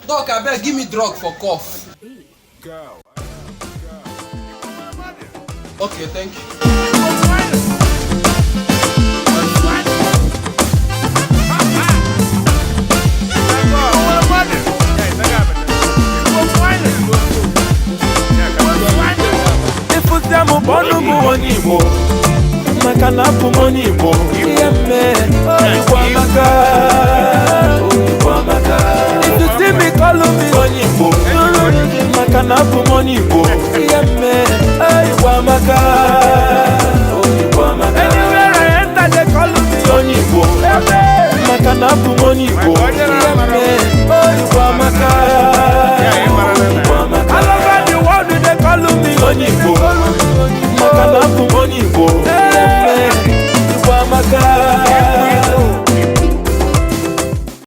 Doc, I beg, give me drug for cough. Okay, thank you. If you see me, call me Onyimbo.